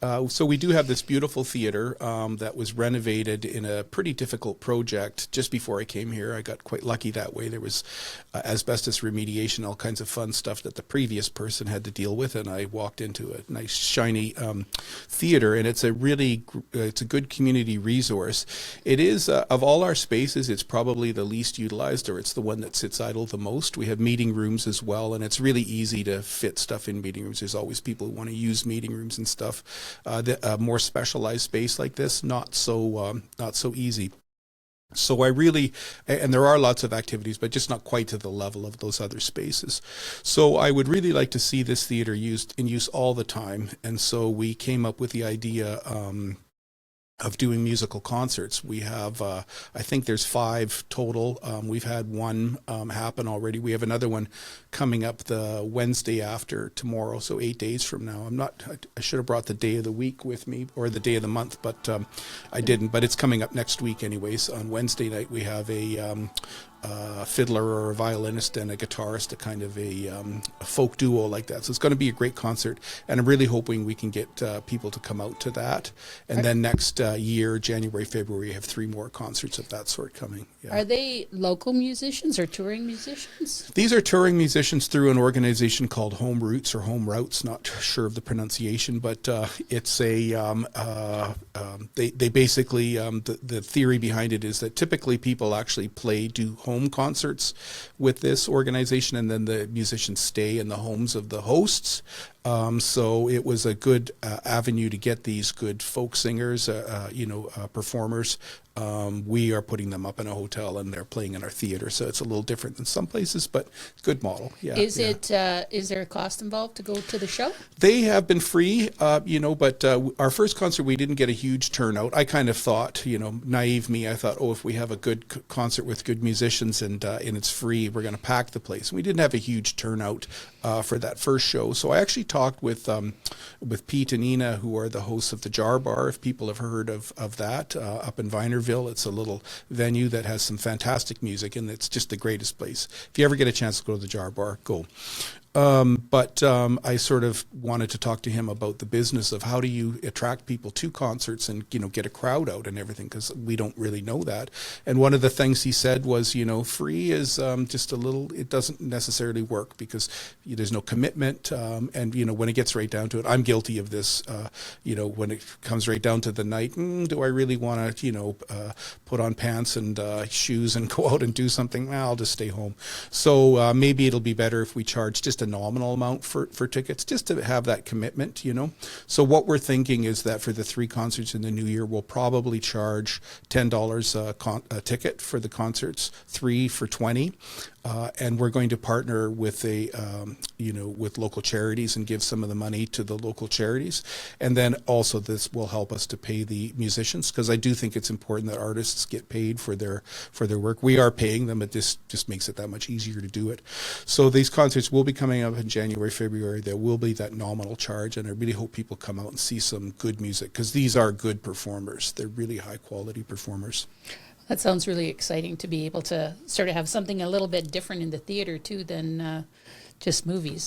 So we do have this beautiful theater that was renovated in a pretty difficult project just before I came here. I got quite lucky that way. There was asbestos remediation, all kinds of fun stuff that the previous person had to deal with, and I walked into a nice shiny theater, and it's it's a good community resource. It is of all our spaces, it's probably the least utilized, or it's the one that sits idle the most. We have meeting rooms as well, and it's really easy to fit stuff in meeting rooms. There's always people who want to use meeting rooms and stuff. A more specialized space like this, not so easy. So I really, and there are lots of activities, but just not quite to the level of those other spaces. So I would really like to see this theater used in use all the time. And so we came up with the idea of doing musical concerts. We have, I think there's 5 total. We've had one happen already. We have another one coming up the Wednesday after tomorrow, so 8 days from now. I should have brought the day of the week with me, or the day of the month, but I didn't. But it's coming up next week anyways. On Wednesday night, we have a fiddler or a violinist and a guitarist, a kind of a folk duo like that. So it's going to be a great concert, and I'm really hoping we can get people to come out to that. And then next year, January, February, we have 3 more concerts of that sort coming. Yeah. Are they local musicians or touring musicians? These are touring musicians through an organization called Home Roots or Home Routes. Not sure of the pronunciation, but it's a they basically the theory behind it is that typically people actually do home concerts with this organization, and then the musicians stay in the homes of the hosts. So it was a good avenue to get these good folk singers, performers. We are putting them up in a hotel, and they're playing in our theater. So it's a little different than some places, but good model. Yeah. Is there a cost involved to go to the show? They have been free, but our first concert, we didn't get a huge turnout. I kind of thought, naive me, I thought, if we have a good concert with good musicians and it's free, we're going to pack the place. And we didn't have a huge turnout for that first show. So I actually talked with Pete and Ina, who are the hosts of the Jar Bar, if people have heard of that, up in Vinerville. It's a little venue that has some fantastic music, and it's just the greatest place. If you ever get a chance to go to the Jar Bar, go. But I sort of wanted to talk to him about the business of how do you attract people to concerts and, get a crowd out and everything, because we don't really know that. And one of the things he said was, free is just a little, it doesn't necessarily work because there's no commitment. And, when it gets right down to it, I'm guilty of this, when it comes right down to the night, do I really want to, put on pants and shoes and go out and do something? I'll just stay home. So maybe it'll be better if we charge just a nominal amount for tickets, just to have that commitment, So what we're thinking is that for the 3 concerts in the new year, we'll probably charge $10 a ticket for the concerts, 3 for 20. And we're going to partner with with local charities and give some of the money to the local charities. And then also this will help us to pay the musicians, because I do think it's important that artists get paid for their work. We are paying them, but this just makes it that much easier to do it. So these concerts will be coming up in January, February. There will be that nominal charge, and I really hope people come out and see some good music, because these are good performers. They're really high quality performers. That sounds really exciting, to be able to sort of have something a little bit different in the theater too than just movies.